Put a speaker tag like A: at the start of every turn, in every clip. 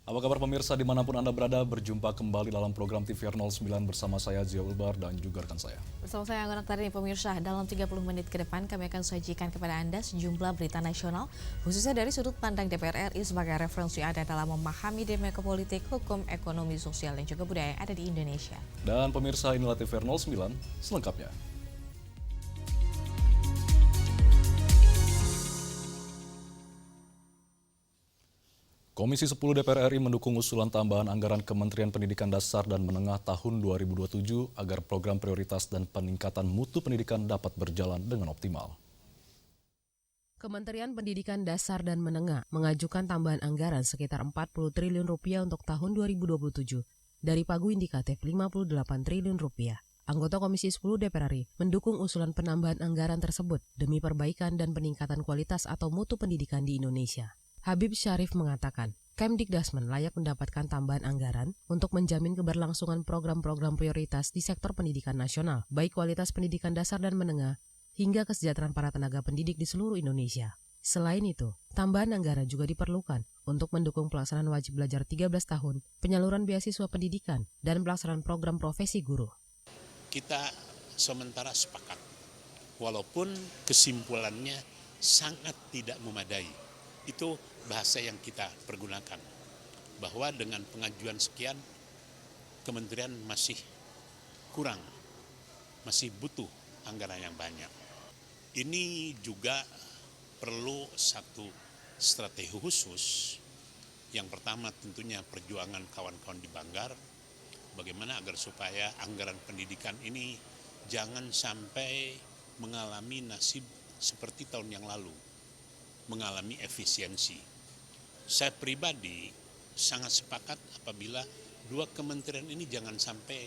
A: Apa kabar pemirsa dimanapun Anda berada, berjumpa kembali dalam program TVR 09 bersama saya Zia Ulbar dan juga rekan saya.
B: Bersama saya Angga Naktari, pemirsa, dalam 30 menit ke depan kami akan sajikan kepada Anda sejumlah berita nasional, khususnya dari sudut pandang DPR RI sebagai referensi Anda dalam memahami dinamika politik, hukum, ekonomi, sosial, dan juga budaya yang ada di Indonesia.
A: Dan pemirsa, inilah TVR 09 selengkapnya. Komisi 10 DPR RI mendukung usulan tambahan anggaran Kementerian Pendidikan Dasar dan Menengah tahun 2027 agar program prioritas dan peningkatan mutu pendidikan dapat berjalan dengan optimal.
C: Kementerian Pendidikan Dasar dan Menengah mengajukan tambahan anggaran sekitar 40 triliun rupiah untuk tahun 2027 dari pagu indikatif 58 triliun rupiah. Anggota Komisi 10 DPR RI mendukung usulan penambahan anggaran tersebut demi perbaikan dan peningkatan kualitas atau mutu pendidikan di Indonesia. Habib Syarif mengatakan, Kemdikdasmen layak mendapatkan tambahan anggaran untuk menjamin keberlangsungan program-program prioritas di sektor pendidikan nasional, baik kualitas pendidikan dasar dan menengah, hingga kesejahteraan para tenaga pendidik di seluruh Indonesia. Selain itu, tambahan anggaran juga diperlukan untuk mendukung pelaksanaan wajib belajar 13 tahun, penyaluran beasiswa pendidikan, dan pelaksanaan program profesi guru.
D: Kita sementara sepakat, walaupun kesimpulannya sangat tidak memadai. Itu bahasa yang kita pergunakan, bahwa dengan pengajuan sekian, kementerian masih kurang, masih butuh anggaran yang banyak. Ini juga perlu satu strategi khusus. Yang pertama tentunya perjuangan kawan-kawan di Banggar, bagaimana agar supaya anggaran pendidikan ini jangan sampai mengalami nasib seperti tahun yang lalu, mengalami efisiensi. Saya pribadi sangat sepakat apabila dua kementerian ini jangan sampai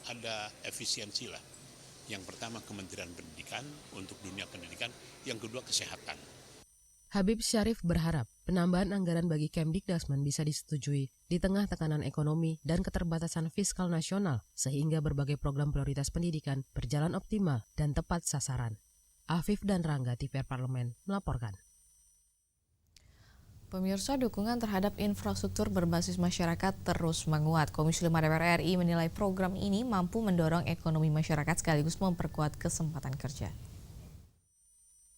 D: ada efisiensi lah. Yang pertama Kementerian Pendidikan untuk dunia pendidikan, yang kedua kesehatan.
C: Habib Syarif berharap penambahan anggaran bagi Kemdikdasmen bisa disetujui di tengah tekanan ekonomi dan keterbatasan fiskal nasional sehingga berbagai program prioritas pendidikan berjalan optimal dan tepat sasaran. Afif dan Rangga, TVR Parlemen, melaporkan.
B: Pemirsa, dukungan terhadap infrastruktur berbasis masyarakat terus menguat. Komisi 5 DPR RI menilai program ini mampu mendorong ekonomi masyarakat sekaligus memperkuat kesempatan kerja.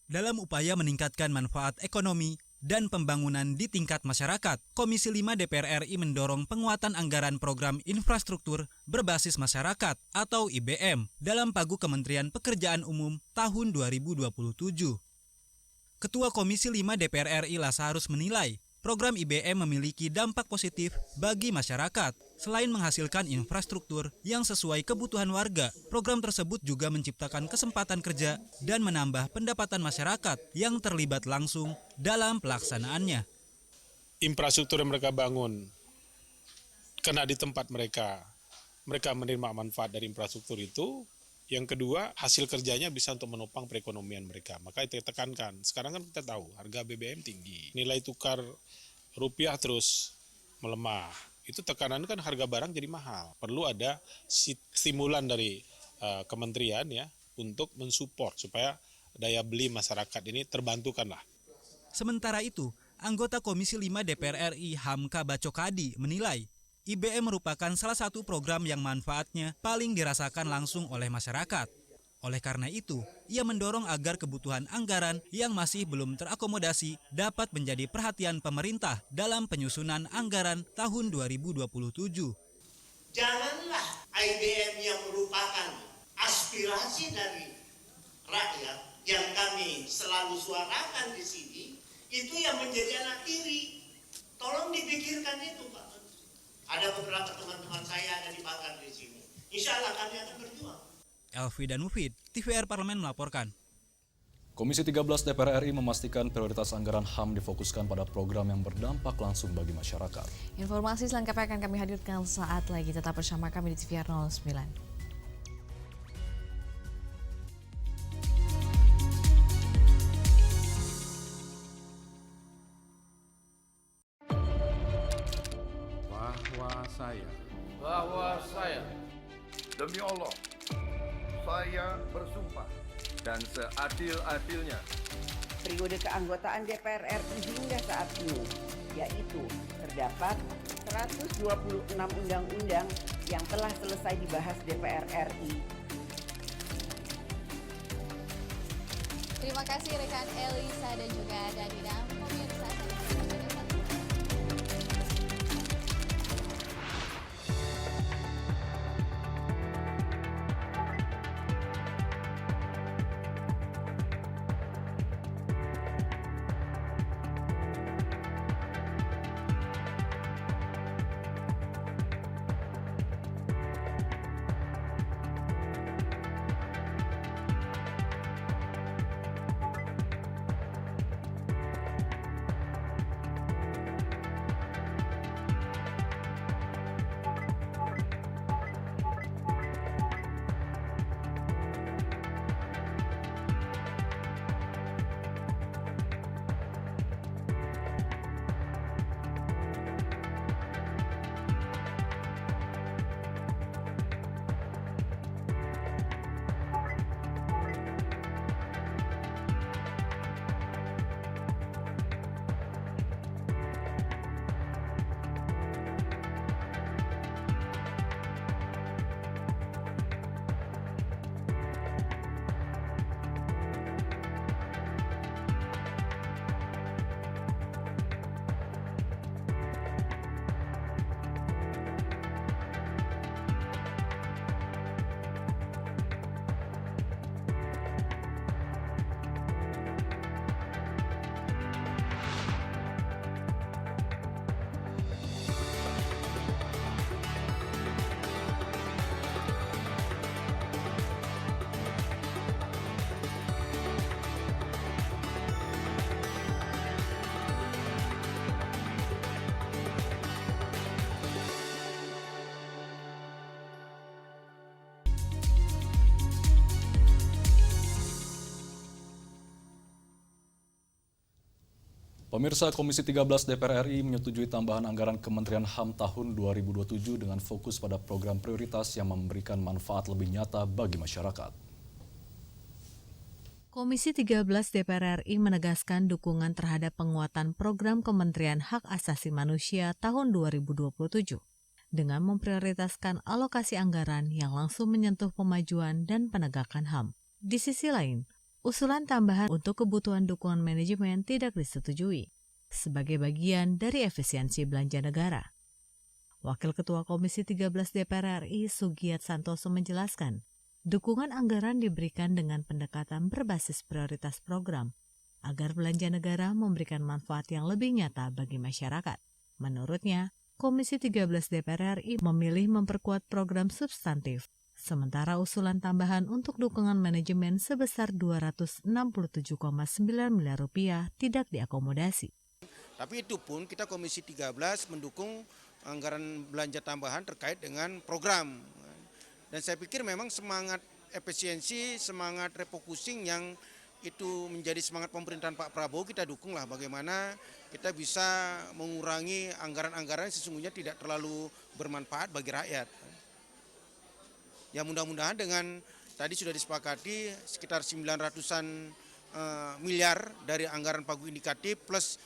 E: Dalam upaya meningkatkan manfaat ekonomi dan pembangunan di tingkat masyarakat, Komisi 5 DPR RI mendorong penguatan anggaran program infrastruktur berbasis masyarakat atau IBM dalam pagu Kementerian Pekerjaan Umum tahun 2027. Ketua Komisi 5 DPR RI Lazarus menilai program IBM memiliki dampak positif bagi masyarakat. Selain menghasilkan infrastruktur yang sesuai kebutuhan warga, program tersebut juga menciptakan kesempatan kerja dan menambah pendapatan masyarakat yang terlibat langsung dalam pelaksanaannya.
F: Infrastruktur yang mereka bangun kena di tempat mereka menerima manfaat dari infrastruktur itu. Yang kedua, hasil kerjanya bisa untuk menopang perekonomian mereka. Maka itu tekankan. Sekarang kan kita tahu harga BBM tinggi, nilai tukar rupiah terus melemah. Itu tekanan kan harga barang jadi mahal. Perlu ada stimulan dari kementerian ya untuk mensupport supaya daya beli masyarakat ini terbantukanlah.
E: Sementara itu, anggota Komisi 5 DPR RI Hamka Bacokadi menilai IBM merupakan salah satu program yang manfaatnya paling dirasakan langsung oleh masyarakat. Oleh karena itu, ia mendorong agar kebutuhan anggaran yang masih belum terakomodasi dapat menjadi perhatian pemerintah dalam penyusunan anggaran tahun 2027.
G: Janganlah IBM yang merupakan aspirasi dari rakyat yang kami selalu suarakan di sini, itu yang menjadi anak tiri. Tolong dipikirkan itu, Pak. Ada beberapa teman-teman saya ada di Banggar di sini. Insya Allah kami akan berjuang.
E: Elvi dan Mufid, TVR Parlemen melaporkan.
A: Komisi 13 DPR RI memastikan prioritas anggaran HAM difokuskan pada program yang berdampak langsung bagi masyarakat.
B: Informasi selengkapnya akan kami hadirkan saat lagi. Tetap bersama kami di TVR 09.
H: Bahwa saya demi Allah saya bersumpah dan seadil-adilnya
I: periode keanggotaan DPR RI hingga saat ini, yaitu terdapat 126 undang-undang yang telah selesai dibahas DPR RI.
B: Terima kasih rekan Elisa dan juga Danina. Pemirsa,
A: Pemirsa, Komisi 13 DPR RI menyetujui tambahan anggaran Kementerian HAM tahun 2027 dengan fokus pada program prioritas yang memberikan manfaat lebih nyata bagi masyarakat.
C: Komisi 13 DPR RI menegaskan dukungan terhadap penguatan program Kementerian Hak Asasi Manusia tahun 2027 dengan memprioritaskan alokasi anggaran yang langsung menyentuh pemajuan dan penegakan HAM. Di sisi lain, usulan tambahan untuk kebutuhan dukungan manajemen tidak disetujui sebagai bagian dari efisiensi belanja negara. Wakil Ketua Komisi 13 DPR RI Sugiat Santoso menjelaskan, dukungan anggaran diberikan dengan pendekatan berbasis prioritas program agar belanja negara memberikan manfaat yang lebih nyata bagi masyarakat. Menurutnya, Komisi 13 DPR RI memilih memperkuat program substantif, sementara usulan tambahan untuk dukungan manajemen sebesar Rp267,9 miliar tidak diakomodasi.
J: Tapi itu pun kita Komisi 13 mendukung anggaran belanja tambahan terkait dengan program. Dan saya pikir memang semangat efisiensi, semangat refocusing yang itu menjadi semangat pemerintahan Pak Prabowo kita dukunglah bagaimana kita bisa mengurangi anggaran-anggaran yang sesungguhnya tidak terlalu bermanfaat bagi rakyat. Ya mudah-mudahan dengan tadi sudah disepakati sekitar 900-an miliar dari anggaran pagu indikatif plus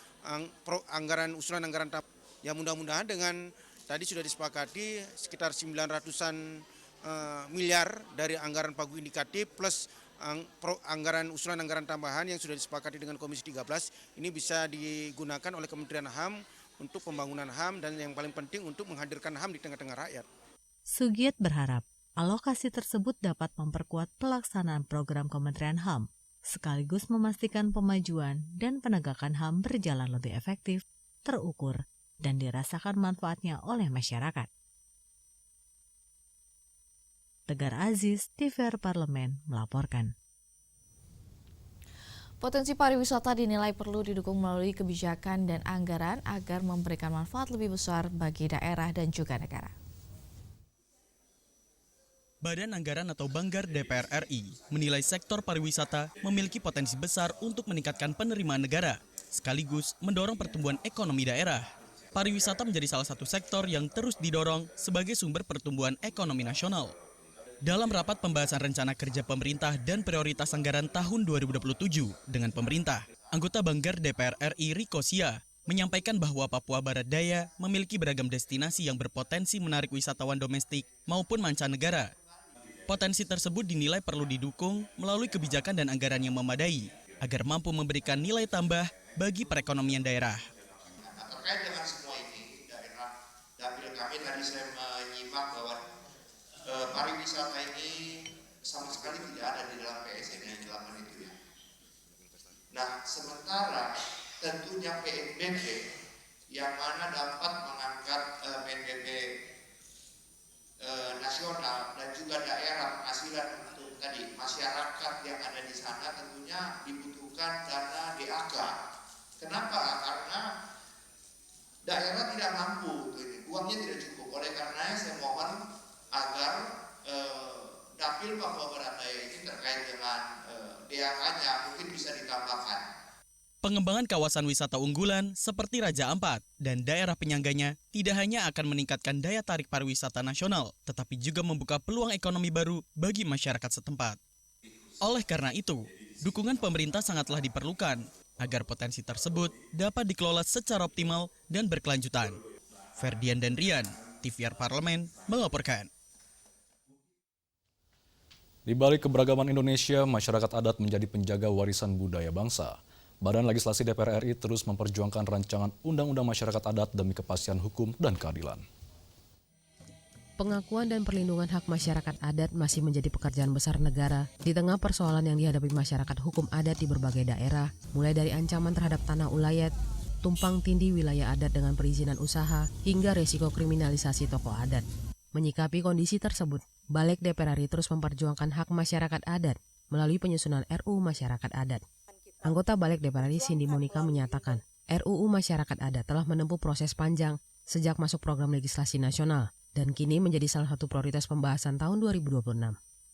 J: anggaran usulan anggaran tambahan. Ya mudah-mudahan dengan tadi sudah disepakati sekitar 900-an miliar dari anggaran pagu indikatif plus anggaran usulan anggaran tambahan yang sudah disepakati dengan Komisi 13 ini bisa digunakan oleh Kementerian HAM untuk pembangunan HAM dan yang paling penting untuk menghadirkan HAM di tengah-tengah rakyat.
C: Sugiat berharap alokasi tersebut dapat memperkuat pelaksanaan program Kementerian HAM, sekaligus memastikan pemajuan dan penegakan HAM berjalan lebih efektif, terukur, dan dirasakan manfaatnya oleh masyarakat. Tegar Aziz, TVR Parlemen, melaporkan.
B: Potensi pariwisata dinilai perlu didukung melalui kebijakan dan anggaran agar memberikan manfaat lebih besar bagi daerah dan juga negara.
K: Badan Anggaran atau Banggar DPR RI menilai sektor pariwisata memiliki potensi besar untuk meningkatkan penerimaan negara, sekaligus mendorong pertumbuhan ekonomi daerah. Pariwisata menjadi salah satu sektor yang terus didorong sebagai sumber pertumbuhan ekonomi nasional. Dalam rapat pembahasan rencana kerja pemerintah dan prioritas anggaran tahun 2027 dengan pemerintah, anggota Banggar DPR RI Riko Sia menyampaikan bahwa Papua Barat Daya memiliki beragam destinasi yang berpotensi menarik wisatawan domestik maupun mancanegara. Potensi tersebut dinilai perlu didukung melalui kebijakan dan anggaran yang memadai agar mampu memberikan nilai tambah bagi perekonomian daerah.
L: Terkait dengan semua ini, daerah dapil kami tadi saya menyimak bahwa pariwisata ini sama sekali tidak ada di dalam PSN yang 8 itu ya. Nah, sementara tentunya PNBP yang mana dapat mengangkat PNBP nasional dan juga daerah penghasilan untuk tadi masyarakat yang ada di sana tentunya dibutuhkan dana DAK. Kenapa? Karena daerah tidak mampu, uangnya tidak cukup. Oleh karenanya saya mohon agar dapil Papua Barat Daya ini terkait dengan DAK-nya mungkin bisa ditambahkan.
K: Pengembangan kawasan wisata unggulan seperti Raja Ampat dan daerah penyangganya tidak hanya akan meningkatkan daya tarik pariwisata nasional, tetapi juga membuka peluang ekonomi baru bagi masyarakat setempat. Oleh karena itu, dukungan pemerintah sangatlah diperlukan agar potensi tersebut dapat dikelola secara optimal dan berkelanjutan. Ferdian dan Rian, TVR Parlemen, melaporkan.
A: Di balik keberagaman Indonesia, masyarakat adat menjadi penjaga warisan budaya bangsa. Badan Legislasi DPR RI terus memperjuangkan rancangan Undang-Undang Masyarakat Adat demi kepastian hukum dan keadilan.
C: Pengakuan dan perlindungan hak masyarakat adat masih menjadi pekerjaan besar negara di tengah persoalan yang dihadapi masyarakat hukum adat di berbagai daerah, mulai dari ancaman terhadap tanah ulayat, tumpang tindih wilayah adat dengan perizinan usaha, hingga resiko kriminalisasi tokoh adat. Menyikapi kondisi tersebut, Balik DPR RI terus memperjuangkan hak masyarakat adat melalui penyusunan RUU Masyarakat Adat. Anggota Balik DPR RI Cindy Monica menyatakan, RUU Masyarakat Adat telah menempuh proses panjang sejak masuk program legislasi nasional dan kini menjadi salah satu prioritas pembahasan tahun 2026.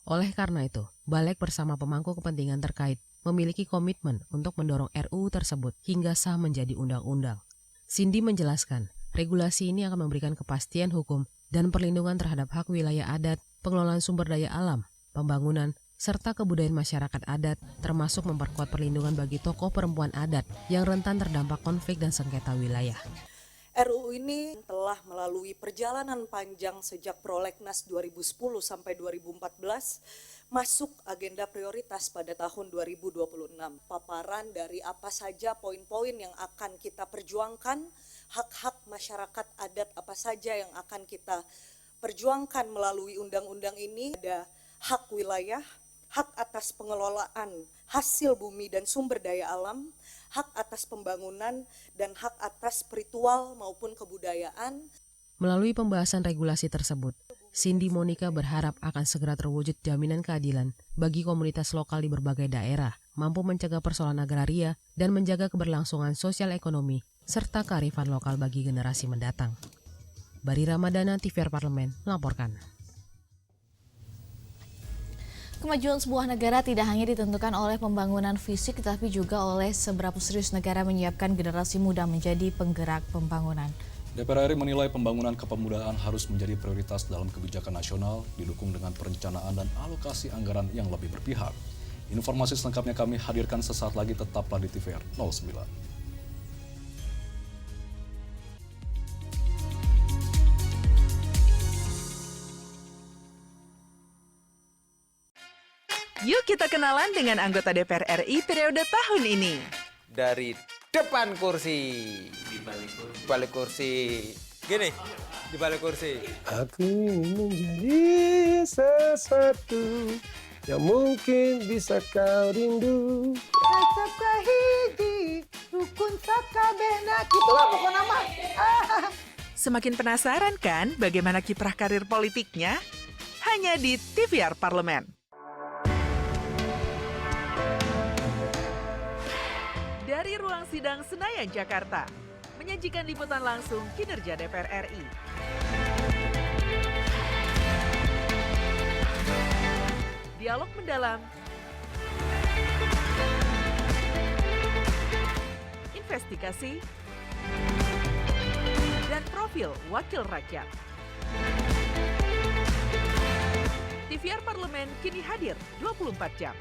C: Oleh karena itu, Balik bersama pemangku kepentingan terkait memiliki komitmen untuk mendorong RUU tersebut hingga sah menjadi undang-undang. Cindy menjelaskan, regulasi ini akan memberikan kepastian hukum dan perlindungan terhadap hak wilayah adat, pengelolaan sumber daya alam, pembangunan, serta kebudayaan masyarakat adat, termasuk memperkuat perlindungan bagi tokoh perempuan adat yang rentan terdampak konflik dan sengketa wilayah.
M: RUU ini telah melalui perjalanan panjang sejak Prolegnas 2010 sampai 2014, masuk agenda prioritas pada tahun 2026. Paparan dari apa saja poin-poin yang akan kita perjuangkan, hak-hak masyarakat adat apa saja yang akan kita perjuangkan melalui undang-undang ini, ada hak wilayah, hak atas pengelolaan hasil bumi dan sumber daya alam, hak atas pembangunan, dan hak atas spiritual maupun kebudayaan.
C: Melalui pembahasan regulasi tersebut, Cindy Monica berharap akan segera terwujud jaminan keadilan bagi komunitas lokal di berbagai daerah, mampu mencegah persoalan agraria dan menjaga keberlangsungan sosial ekonomi, serta kearifan lokal bagi generasi mendatang. Bari Ramadana, TVR Parlemen, melaporkan.
B: Kemajuan sebuah negara tidak hanya ditentukan oleh pembangunan fisik, tetapi juga oleh seberapa serius negara menyiapkan generasi muda menjadi penggerak pembangunan.
A: DPR RI menilai pembangunan kepemudaan harus menjadi prioritas dalam kebijakan nasional, didukung dengan perencanaan dan alokasi anggaran yang lebih berpihak. Informasi selengkapnya kami hadirkan sesaat lagi, tetaplah di TVR 09.
N: Yuk kita kenalan dengan anggota DPR RI periode tahun ini.
O: Dari depan kursi. Di balik kursi. Gini, di balik kursi.
P: Aku ingin menjadi sesuatu yang mungkin bisa kau rindu.
Q: Tetap kahiji, rukun sakabehna. Itulah pokok nama.
N: Semakin penasaran kan bagaimana kiprah karir politiknya? Hanya di TVR Parlemen. Dari ruang sidang Senayan, Jakarta, menyajikan liputan langsung kinerja DPR RI. Dialog mendalam, investigasi, dan profil wakil rakyat. TVR Parlemen kini hadir 24 jam.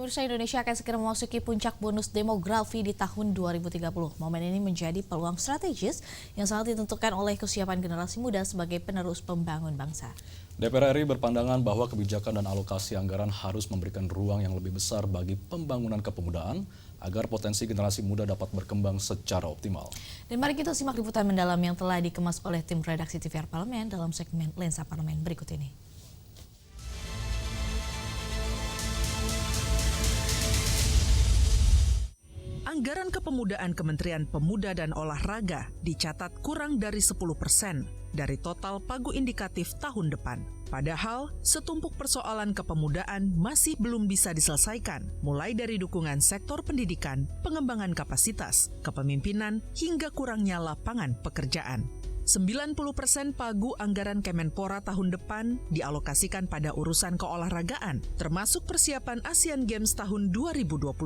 B: Pemirsa, Indonesia akan segera memasuki puncak bonus demografi di tahun 2030. Momen ini menjadi peluang strategis yang sangat ditentukan oleh kesiapan generasi muda sebagai penerus pembangun bangsa.
A: DPR RI berpandangan bahwa kebijakan dan alokasi anggaran harus memberikan ruang yang lebih besar bagi pembangunan kepemudaan agar potensi generasi muda dapat berkembang secara optimal.
B: Dan mari kita simak liputan mendalam yang telah dikemas oleh tim redaksi TVR Parlemen dalam segmen Lensa Parlemen berikut ini.
N: Anggaran kepemudaan Kementerian Pemuda dan Olahraga dicatat kurang dari 10% dari total pagu indikatif tahun depan. Padahal, setumpuk persoalan kepemudaan masih belum bisa diselesaikan, mulai dari dukungan sektor pendidikan, pengembangan kapasitas, kepemimpinan, hingga kurangnya lapangan pekerjaan. 90% pagu anggaran Kemenpora tahun depan dialokasikan pada urusan keolahragaan, termasuk persiapan Asian Games tahun 2027.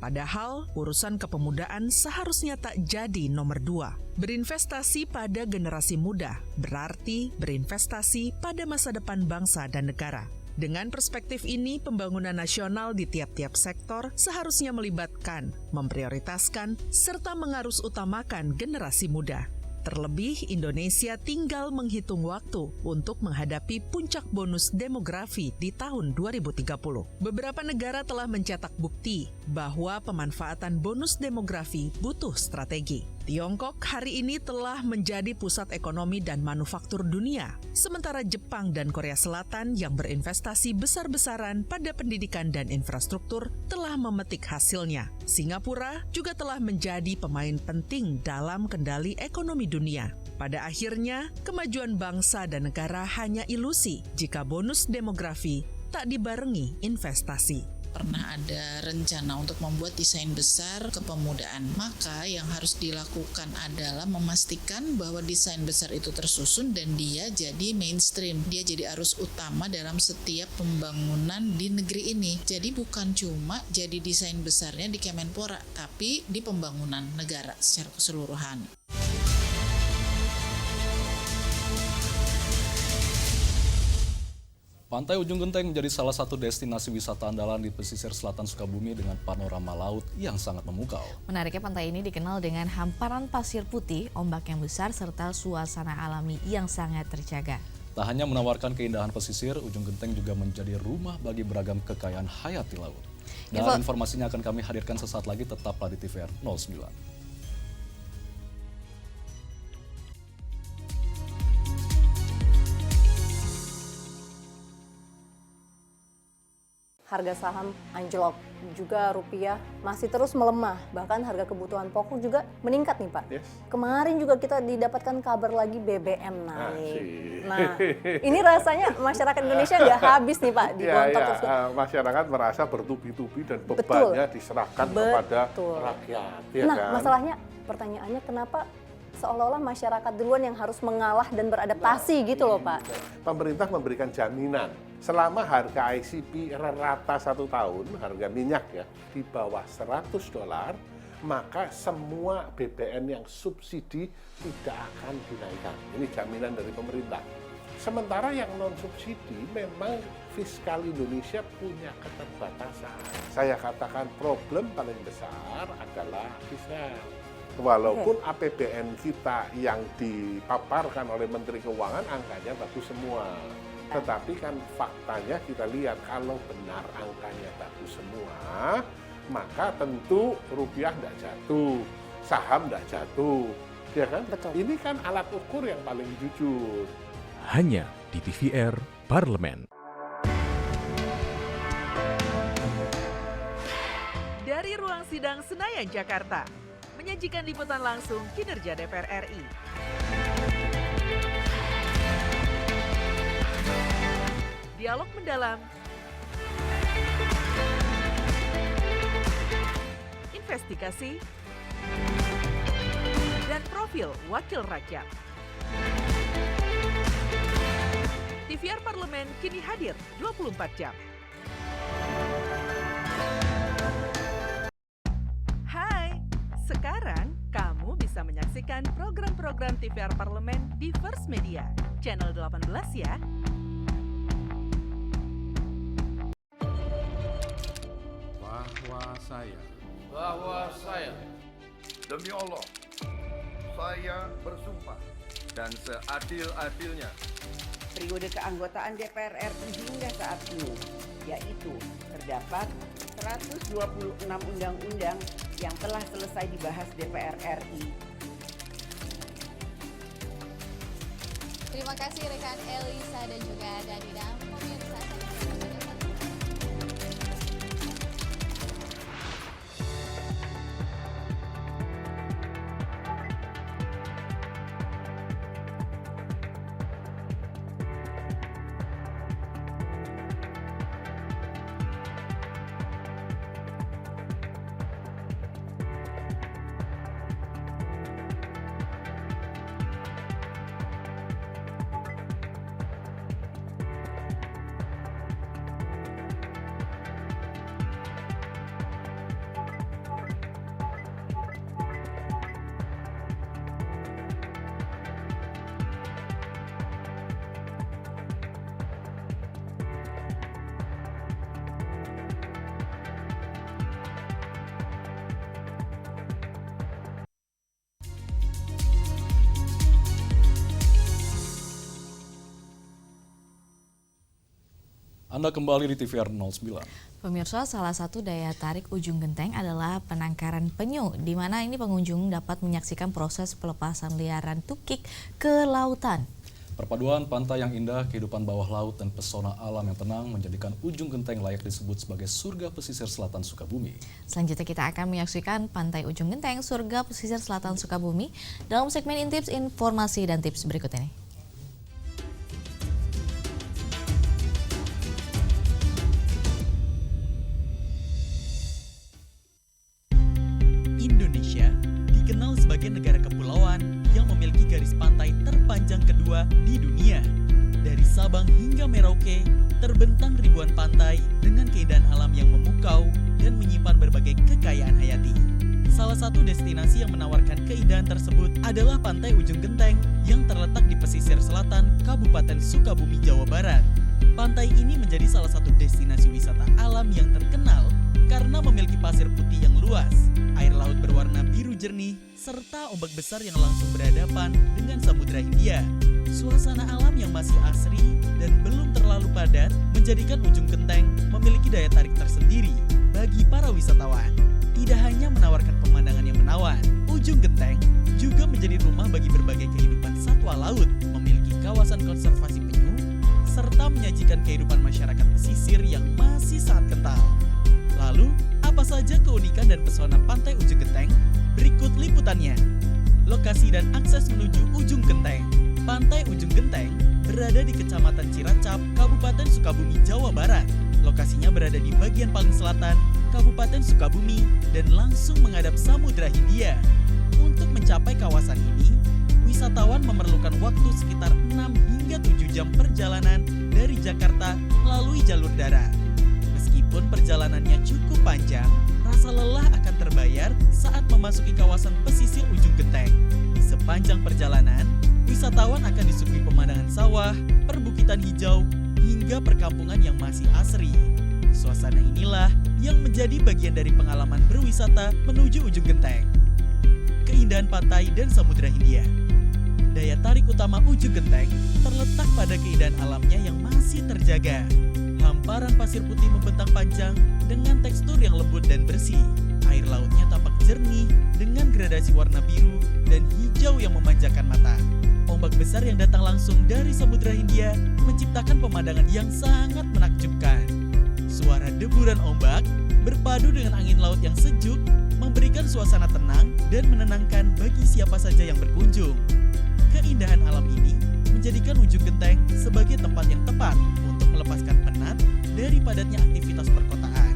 N: Padahal, urusan kepemudaan seharusnya tak jadi nomor 2. Berinvestasi pada generasi muda berarti berinvestasi pada masa depan bangsa dan negara. Dengan perspektif ini, pembangunan nasional di tiap-tiap sektor seharusnya melibatkan, memprioritaskan, serta mengarus utamakan generasi muda. Terlebih, Indonesia tinggal menghitung waktu untuk menghadapi puncak bonus demografi di tahun 2030. Beberapa negara telah mencetak bukti bahwa pemanfaatan bonus demografi butuh strategi. Tiongkok hari ini telah menjadi pusat ekonomi dan manufaktur dunia, sementara Jepang dan Korea Selatan yang berinvestasi besar-besaran pada pendidikan dan infrastruktur telah memetik hasilnya. Singapura juga telah menjadi pemain penting dalam kendali ekonomi dunia. Pada akhirnya, kemajuan bangsa dan negara hanya ilusi jika bonus demografi tak dibarengi investasi.
R: Pernah ada rencana untuk membuat desain besar kepemudaan. Maka yang harus dilakukan adalah memastikan bahwa desain besar itu tersusun dan dia jadi mainstream. Dia jadi arus utama dalam setiap pembangunan di negeri ini. Jadi bukan cuma jadi desain besarnya di Kemenpora, tapi di pembangunan negara secara keseluruhan.
A: Pantai Ujung Genteng menjadi salah satu destinasi wisata andalan di pesisir selatan Sukabumi dengan panorama laut yang sangat memukau.
B: Menariknya, pantai ini dikenal dengan hamparan pasir putih, ombak yang besar, serta suasana alami yang sangat terjaga.
A: Tak hanya menawarkan keindahan pesisir, Ujung Genteng juga menjadi rumah bagi beragam kekayaan hayati laut. Dan informasinya akan kami hadirkan sesaat lagi, tetaplah di TVR 09.
S: Harga saham anjlok, juga rupiah masih terus melemah, bahkan harga kebutuhan pokok juga meningkat nih Pak.
P: Yes.
S: Kemarin juga kita didapatkan kabar lagi BBM naik. Nah, ini rasanya masyarakat Indonesia nggak habis nih Pak digontok terus.
P: Masyarakat merasa bertubi-tubi dan bebannya diserahkan kepada rakyat. Ya
S: Nah,
P: kan?
S: masalahnya pertanyaannya kenapa seolah-olah masyarakat duluan yang harus mengalah dan beradaptasi gitu loh Pak.
P: Pemerintah memberikan jaminan selama harga ICP rata 1 tahun, harga minyak ya, di bawah $100, maka semua BBM yang subsidi tidak akan dinaikkan. Ini jaminan dari pemerintah. Sementara yang non-subsidi memang fiskal Indonesia punya keterbatasan. Saya katakan problem paling besar adalah fiskal. Walaupun APBN kita yang dipaparkan oleh Menteri Keuangan angkanya bagus semua. Tetapi kan faktanya kita lihat kalau benar angkanya bagus semua, maka tentu rupiah tidak jatuh, saham tidak jatuh. Ya kan? Betul. Ini kan alat ukur yang paling jujur.
T: Hanya di TVR Parlemen.
N: Dari ruang sidang Senayan, Jakarta, menyajikan liputan langsung kinerja DPR RI. Dialog mendalam, investigasi, dan profil wakil rakyat. TVR Parlemen kini hadir 24 jam. Sekarang, kamu bisa menyaksikan program-program TVR Parlemen di First Media, channel 18 ya.
H: bahwa saya demi Allah saya bersumpah dan seadil-adilnya
I: periode keanggotaan DPR RI hingga saat ini, yaitu terdapat 126 undang-undang yang telah selesai dibahas DPR RI.
B: Terima kasih rekan Elisa dan juga Danida. Pemirsa,
A: Anda kembali di TVR 09.
B: pemirsa, salah satu daya tarik Ujung Genteng adalah penangkaran penyu, di mana ini pengunjung dapat menyaksikan proses pelepasan liaran tukik ke lautan.
A: Perpaduan pantai yang indah, kehidupan bawah laut, dan pesona alam yang tenang menjadikan Ujung Genteng layak disebut sebagai surga pesisir selatan Sukabumi.
B: Selanjutnya kita akan menyaksikan Pantai Ujung Genteng, surga pesisir selatan Sukabumi, dalam segmen Intips, informasi dan tips berikut ini.
K: Indonesia dikenal sebagai negara kepulauan yang memiliki garis pantai terpanjang kedua di dunia. Dari Sabang hingga Merauke, terbentang ribuan pantai dengan keindahan alam yang memukau dan menyimpan berbagai kekayaan hayati. Salah satu destinasi yang menawarkan keindahan tersebut adalah Pantai Ujung Genteng yang terletak di pesisir selatan Kabupaten Sukabumi, Jawa Barat. Pantai ini menjadi salah satu destinasi wisata alam yang terkenal karena memiliki pasir putih yang luas, air laut berwarna biru jernih, serta ombak besar yang langsung berhadapan dengan Samudra Hindia. Suasana alam yang masih asri dan belum terlalu padat menjadikan Ujung Genteng memiliki daya tarik tersendiri bagi para wisatawan. Tidak hanya menawarkan pemandangan yang menawan, Ujung Genteng juga menjadi rumah bagi berbagai kehidupan satwa laut, memiliki kawasan konservasi penyu, serta menyajikan kehidupan masyarakat pesisir yang masih sangat kental. Lalu, apa saja keunikan dan pesona Pantai Ujung Genteng? Berikut liputannya. Lokasi dan akses menuju Ujung Genteng. Pantai Ujung Genteng berada di Kecamatan Ciracap, Kabupaten Sukabumi, Jawa Barat. Lokasinya berada di bagian paling selatan Kabupaten Sukabumi dan langsung menghadap Samudra Hindia. Untuk mencapai kawasan ini, wisatawan memerlukan waktu sekitar 6 hingga 7 jam perjalanan dari Jakarta melalui jalur darat. Meskipun perjalanannya cukup panjang, rasa lelah akan terbayar saat memasuki kawasan pesisir Ujung Genteng. Di sepanjang perjalanan, wisatawan akan disuguhi pemandangan sawah, perbukitan hijau, hingga perkampungan yang masih asri. Suasana inilah yang menjadi bagian dari pengalaman berwisata menuju Ujung Genteng. Keindahan pantai dan Samudra Hindia. Daya tarik utama Ujung Genteng terletak pada keindahan alamnya yang masih terjaga. Hamparan pasir putih membentang panjang dengan tekstur yang lembut dan bersih. Air lautnya tampak jernih dengan gradasi warna biru dan hijau yang memanjakan mata. Ombak besar yang datang langsung dari Samudra Hindia menciptakan pemandangan yang sangat menakjubkan. Suara deburan ombak berpadu dengan angin laut yang sejuk memberikan suasana tenang dan menenangkan bagi siapa saja yang berkunjung. Keindahan alam ini menjadikan Ujung Genteng sebagai tempat yang tepat untuk melepaskan penat dari padatnya aktivitas perkotaan.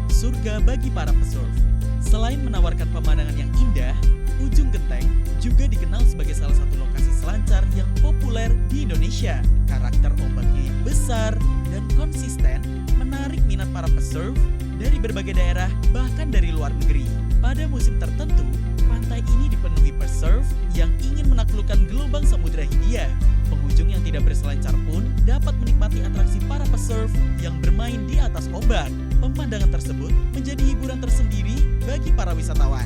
K: Surga bagi para pesurf. Selain menawarkan pemandangan yang indah, Ujung Genteng juga dikenal sebagai salah satu lokasi selancar yang populer di Indonesia. Karakter ombaknya yang besar dan konsisten menarik minat para pesurf dari berbagai daerah, bahkan dari luar negeri. Pada musim tertentu, pantai ini dipenuhi pesurf yang ingin menaklukkan gelombang Samudra Hindia. Pengunjung yang tidak berselancar pun dapat menikmati atraksi para pesurf yang bermain di atas ombak. Pemandangan tersebut menjadi hiburan tersendiri bagi para wisatawan.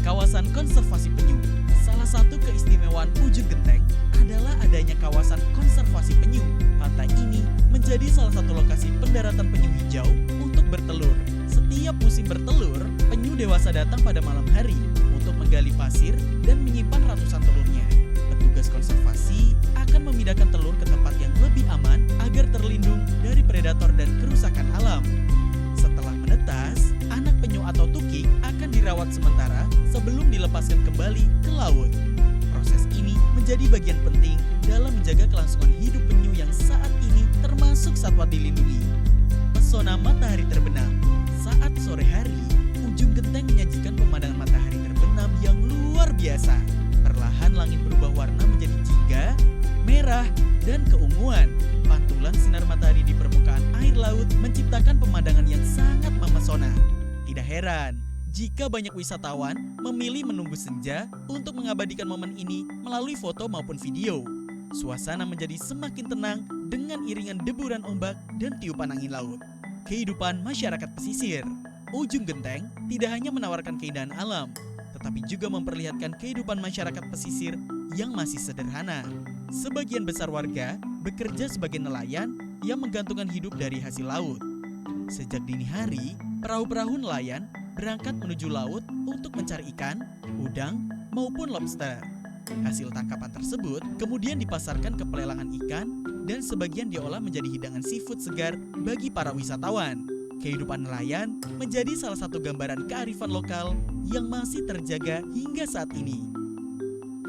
K: Kawasan konservasi penyu. Salah satu keistimewaan Ujung Genteng adalah adanya kawasan konservasi penyu. Pantai ini menjadi salah satu lokasi pendaratan penyu hijau untuk bertelur. Setiap musim bertelur, penyu dewasa datang pada malam hari untuk menggali pasir dan menyimpan ratusan telurnya. Petugas konservasi akan memindahkan telur ke tempat yang lebih aman agar terlindung dari predator dan kerusakan alam. Setelah menetas, anak penyu atau tukik akan dirawat sementara sebelum dilepaskan kembali ke laut. Proses ini menjadi bagian penting dalam menjaga kelangsungan hidup penyu yang saat ini termasuk satwa dilindungi. Pesona matahari terbenam. Saat sore hari, Ujung Genteng menyajikan pemandangan matahari terbenam yang luar biasa. Perlahan langit berubah warna menjadi jingga, merah, dan keunguan. Pantulan sinar matahari di permukaan air laut menciptakan pemandangan yang sangat memesona. Tidak heran jika banyak wisatawan memilih menunggu senja untuk mengabadikan momen ini melalui foto maupun video. Suasana menjadi semakin tenang dengan iringan deburan ombak dan tiupan angin laut. Kehidupan masyarakat pesisir. Ujung Genteng tidak hanya menawarkan keindahan alam, tetapi juga memperlihatkan kehidupan masyarakat pesisir yang masih sederhana. Sebagian besar warga bekerja sebagai nelayan yang menggantungkan hidup dari hasil laut. Sejak dini hari, perahu-perahu nelayan berangkat menuju laut untuk mencari ikan, udang, maupun lobster. Hasil tangkapan tersebut kemudian dipasarkan ke pelelangan ikan dan sebagian diolah menjadi hidangan seafood segar bagi para wisatawan. Kehidupan nelayan menjadi salah satu gambaran kearifan lokal yang masih terjaga hingga saat ini.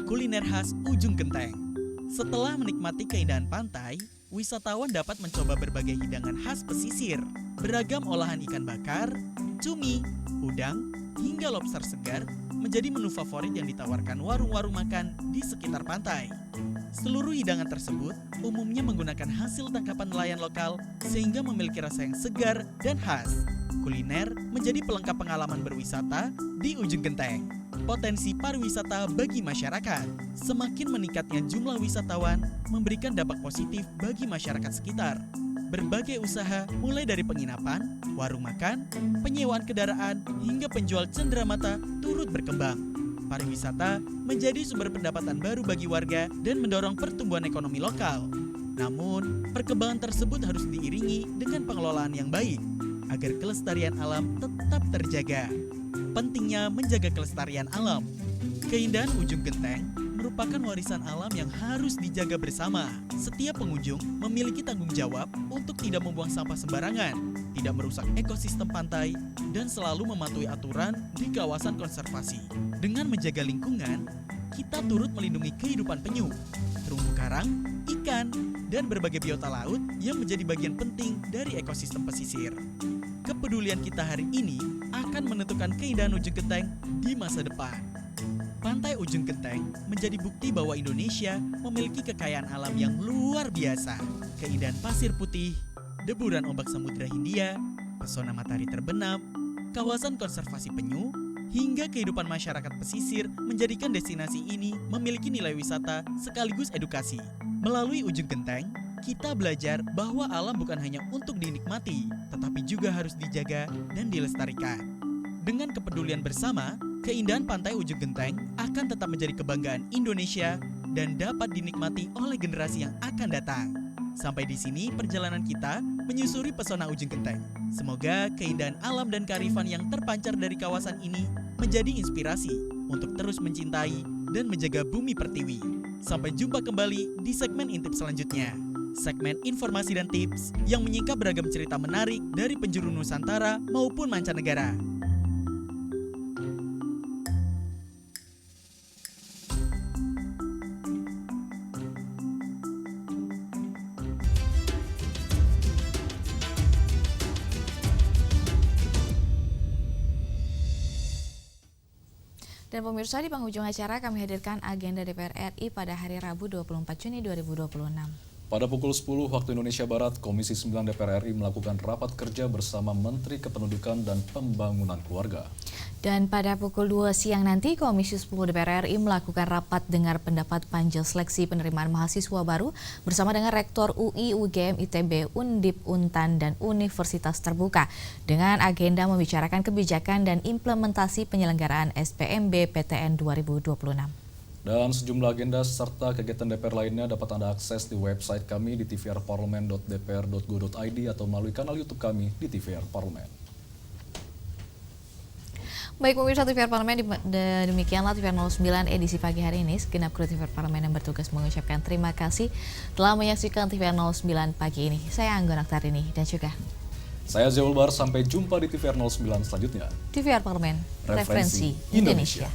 K: Kuliner khas Ujung Genteng. Setelah menikmati keindahan pantai, wisatawan dapat mencoba berbagai hidangan khas pesisir. Beragam olahan ikan bakar, cumi, udang, hingga lobster segar menjadi menu favorit yang ditawarkan warung-warung makan di sekitar pantai. Seluruh hidangan tersebut umumnya menggunakan hasil tangkapan nelayan lokal sehingga memiliki rasa yang segar dan khas. Kuliner menjadi pelengkap pengalaman berwisata di Ujung Genteng. Potensi pariwisata bagi masyarakat. Semakin meningkatnya jumlah wisatawan memberikan dampak positif bagi masyarakat sekitar. Berbagai usaha mulai dari penginapan, warung makan, penyewaan kendaraan, hingga penjual cenderamata turut berkembang. Pariwisata menjadi sumber pendapatan baru bagi warga dan mendorong pertumbuhan ekonomi lokal. Namun, perkembangan tersebut harus diiringi dengan pengelolaan yang baik agar kelestarian alam tetap terjaga. Pentingnya menjaga kelestarian alam. Keindahan Ujung Genteng merupakan warisan alam yang harus dijaga bersama. Setiap pengunjung memiliki tanggung jawab untuk tidak membuang sampah sembarangan, tidak merusak ekosistem pantai, dan selalu mematuhi aturan di kawasan konservasi. Dengan menjaga lingkungan, kita turut melindungi kehidupan penyu, terumbu karang, ikan, dan berbagai biota laut yang menjadi bagian penting dari ekosistem pesisir. Kepedulian kita hari ini akan menentukan keindahan Ujung Genteng di masa depan. Pantai Ujung Genteng menjadi bukti bahwa Indonesia memiliki kekayaan alam yang luar biasa. Keindahan pasir putih, deburan ombak Samudra Hindia, pesona matahari terbenam, kawasan konservasi penyu, hingga kehidupan masyarakat pesisir menjadikan destinasi ini memiliki nilai wisata sekaligus edukasi. Melalui Ujung Genteng, kita belajar bahwa alam bukan hanya untuk dinikmati, tetapi juga harus dijaga dan dilestarikan. Dengan kepedulian bersama, keindahan pantai Ujung Genteng akan tetap menjadi kebanggaan Indonesia dan dapat dinikmati oleh generasi yang akan datang. Sampai di sini perjalanan kita menyusuri pesona Ujung Genteng. Semoga keindahan alam dan kearifan yang terpancar dari kawasan ini menjadi inspirasi untuk terus mencintai dan menjaga bumi pertiwi. Sampai jumpa kembali di segmen Intip selanjutnya. Segmen informasi dan tips yang menyingkap beragam cerita menarik dari penjuru Nusantara maupun mancanegara.
B: Dan pemirsa, di penghujung acara kami hadirkan agenda DPR RI pada hari Rabu 24 Juni 2026.
A: Pada pukul 10 waktu Indonesia Barat, Komisi 9 DPR RI melakukan rapat kerja bersama Menteri Kependudukan dan Pembangunan Keluarga.
B: Dan pada pukul 2 siang nanti, Komisi 10 DPR RI melakukan rapat dengar pendapat Panjel Seleksi Penerimaan Mahasiswa Baru bersama dengan Rektor UI, UGM, ITB, Undip, Untan, dan Universitas Terbuka dengan agenda membicarakan kebijakan dan implementasi penyelenggaraan SPMB PTN 2026.
A: Dan sejumlah agenda serta kegiatan DPR lainnya dapat Anda akses di website kami di tvrparlemen.dpr.go.id atau melalui kanal YouTube kami di TVR Parlemen.
B: Baik pemirsa TVR Parlemen, demikianlah TVR 09 edisi pagi hari ini. Segenap kru TVR Parlemen yang bertugas mengucapkan terima kasih telah menyaksikan TVR 09 pagi ini. Saya Anggun Aktarini dan juga
A: saya Zeul Bar, sampai jumpa di TVR 09 selanjutnya.
B: TVR Parlemen, referensi Indonesia.